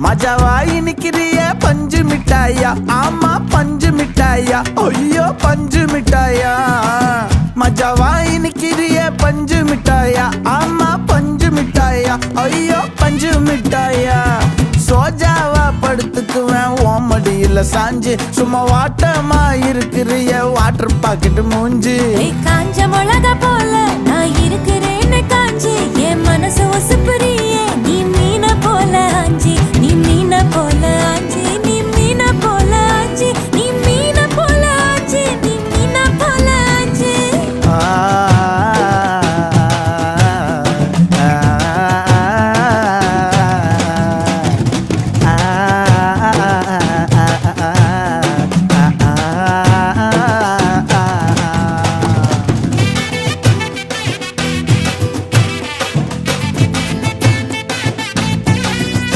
மஜாவாய் நிக்கிறிய பஞ்சு மிட்டாயா, ஆமா பஞ்சு மிட்டாயா, ஐயோ பஞ்சு மிட்டாயா. மஜாவாய் நிக்கிறிய பஞ்சு மிட்டாயா, ஆமா பஞ்சு மிட்டாயா, ஐயோ பஞ்சு மிட்டாயா. சோஜாவா படுத்துக்குவேன் ஓமடியில சாஞ்சு, சும்மா வாட்டமா இருக்கிறிய வாட்டர் பாக்கெட் மூஞ்சி. காஞ்ச மிளகா போல நான் இருக்கிறேன்னு காஞ்சி என் மனசு ஒசுப்புரிய